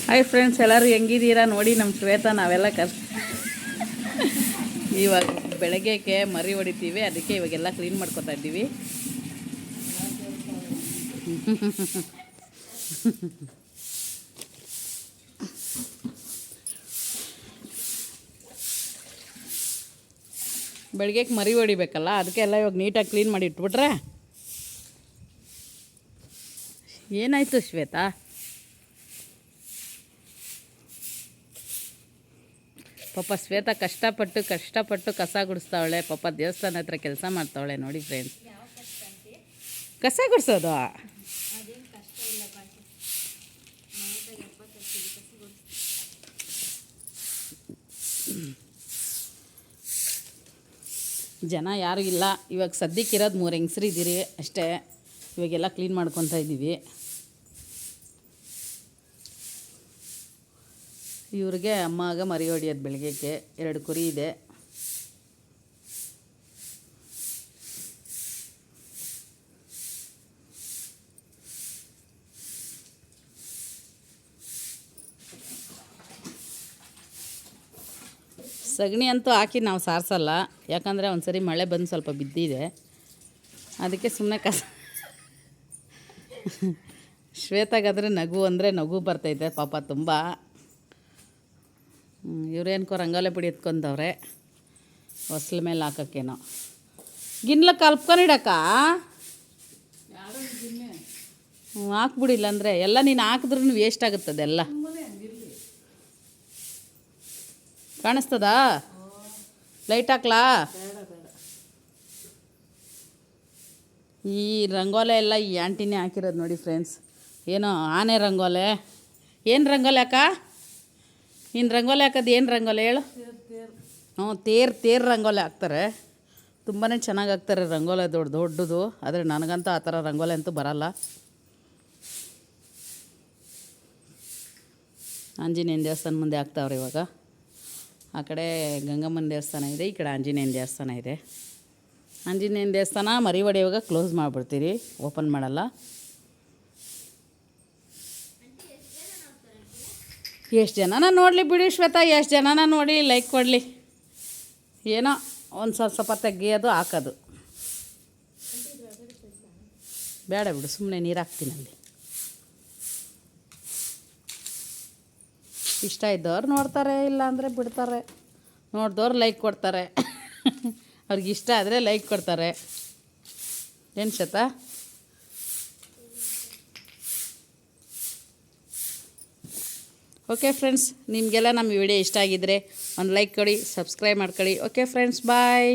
Hi friends, ಎಲ್ಲರೂ ಹೆಂಗಿದ್ದೀರಾ ನೋಡಿ. ನಮ್ಮ ಶ್ವೇತಾ ನಾವೆಲ್ಲ ಇವಾಗ ಬೆಳಗ್ಗೆಗೆ ಮರಿ ಹೊಡಿತೀವಿ, ಅದಕ್ಕೆ ಇವಾಗೆಲ್ಲ ಕ್ಲೀನ್ ಮಾಡ್ಕೊತಾ ಇದ್ದೀವಿ. ಬೆಳಗ್ಗೆಗೆ ಮರಿ ಹೊಡಿಬೇಕಲ್ಲ, ಅದಕ್ಕೆ ಎಲ್ಲ ಇವಾಗ ನೀಟಾಗಿ ಕ್ಲೀನ್ ಮಾಡಿ ಇಟ್ಬಿಟ್ರೆ. ಏನಾಯಿತು ಶ್ವೇತಾ? ಪಾಪ ಶ್ವೇತಾ ಕಷ್ಟಪಟ್ಟು ಕಸ ಗುಡಿಸ್ತಾವಳೆ. ಪಾಪ ದೇವಸ್ಥಾನ ಹತ್ರ ಕೆಲಸ ಮಾಡ್ತಾವಳೆ ನೋಡಿ ಫ್ರೆಂಡ್ಸ್. ಕಸ ಗುಡಿಸೋದು ಜನ ಯಾರೂ ಇಲ್ಲ. ಇವಾಗ ಸದ್ಯಕ್ಕಿರೋದು 3 ಹೆಂಗಸ್ರು ಇದ್ದೀರಿ ಅಷ್ಟೇ. ಇವಾಗೆಲ್ಲ ಕ್ಲೀನ್ ಮಾಡ್ಕೊತಾ ಇದ್ದೀವಿ. ಇವ್ರಿಗೆ ಅಮ್ಮಗೆ ಮರಿ ಹೊಡಿಯೋದು ಬೆಳಗ್ಗೆಗೆ 2 ಕುರಿ ಇದೆ. ಸಗಣಿ ಅಂತೂ ಹಾಕಿ ನಾವು ಸಾರಿಸಲ್ಲ, ಯಾಕಂದರೆ ಒಂದು ಸರಿ ಮಳೆ ಬಂದು ಸ್ವಲ್ಪ ಬಿದ್ದಿದೆ, ಅದಕ್ಕೆ ಸುಮ್ಮನೆ ಕಸ. ಶ್ವೇತಾಗಾದರೆ ನಗು ಬರ್ತೈತೆ ಪಾಪ ತುಂಬ. ಇವ್ರೇನ್ಕೋ ರಂಗೋಲೆ ಪುಡಿ ಎತ್ಕೊಂತವ್ರೆ ಹೊಸ್ಲ ಮೇಲೆ ಹಾಕೋಕ್ಕೇನೋ. ಗಿನ್ಲ ಕಲ್ಪ್ಕೊಂಡಿಡಕ್ಕ ಹಾಕ್ಬಿಡಿಲ್ಲ ಅಂದರೆ ಎಲ್ಲ ನೀನು ಹಾಕಿದ್ರೂ ವೇಸ್ಟ್ ಆಗುತ್ತದೆ. ಎಲ್ಲ ಕಾಣಿಸ್ತದಾ? ಲೈಟ್ ಹಾಕ್ಲಾ? ಈ ರಂಗೋಲೆ ಎಲ್ಲ ಈ ಆಂಟಿನೇ ಹಾಕಿರೋದು ನೋಡಿ ಫ್ರೆಂಡ್ಸ್. ಏನೋ ಆನೆ ರಂಗೋಲೆ. ಏನು ರಂಗೋಲೆ ಅಕ್ಕ? ನೀನು ರಂಗೋಲೆ ಹಾಕೋದು ಏನು ರಂಗೋಲೆ ಹೇಳು? ಹ್ಞೂ, ತೇರು ರಂಗೋಲೆ ಹಾಕ್ತಾರೆ. ತುಂಬಾ ಚೆನ್ನಾಗಿ ಹಾಕ್ತಾರೆ ರಂಗೋಲೆ, ದೊಡ್ಡದು. ಆದರೆ ನನಗಂತೂ ಆ ಥರ ರಂಗೋಲೆ ಅಂತೂ ಬರಲ್ಲ. ಆಂಜನೇಯನ ದೇವಸ್ಥಾನ ಮುಂದೆ ಹಾಕ್ತಾವ್ರೆ ಇವಾಗ. ಆ ಕಡೆ ಗಂಗಮ್ಮನ ದೇವಸ್ಥಾನ ಇದೆ, ಈ ಕಡೆ ಆಂಜನೇಯನ ದೇವಸ್ಥಾನ ಇದೆ. ಆಂಜನೇಯನ ದೇವಸ್ಥಾನ ಮರಿ ಹೊಡೆಯುವಾಗ ಕ್ಲೋಸ್ ಮಾಡಿಬಿಡ್ತೀರಿ, ಓಪನ್ ಮಾಡಲ್ಲ. ಎಷ್ಟು ಜನನ ನೋಡಲಿ ಬಿಡಿ ಶ್ವೇತಾ, ಎಷ್ಟು ಜನನ ನೋಡಿ ಲೈಕ್ ಕೊಡಲಿ. ಏನೋ ಒಂದು ಸ್ವಲ್ಪ ತೆಗಿಯೋದು ಹಾಕೋದು ಬೇಡ ಬಿಡು, ಸುಮ್ಮನೆ ನೀರು ಹಾಕ್ತೀನಿ ಅಲ್ಲಿ. ಇಷ್ಟ ಇದ್ದವ್ರು ನೋಡ್ತಾರೆ, ಇಲ್ಲ ಅಂದರೆ ಬಿಡ್ತಾರೆ. ನೋಡಿದವ್ರು ಲೈಕ್ ಕೊಡ್ತಾರೆ. ಅವ್ರಿಗೆ ಇಷ್ಟ ಆದರೆ ಲೈಕ್ ಕೊಡ್ತಾರೆ. ಏನು ಶ್ವೇತಾ? ಓಕೆ ಫ್ರೆಂಡ್ಸ್, ನಿಮಗೆಲ್ಲ ನಮ್ಮ ವಿಡಿಯೋ ಇಷ್ಟ ಆಗಿದ್ದರೆ ಒಂದು ಲೈಕ್ ಕೊಡಿ, ಸಬ್ಸ್ಕ್ರೈಬ್ ಮಾಡ್ಕೊಳ್ಳಿ. ಓಕೆ ಫ್ರೆಂಡ್ಸ್, ಬಾಯ್.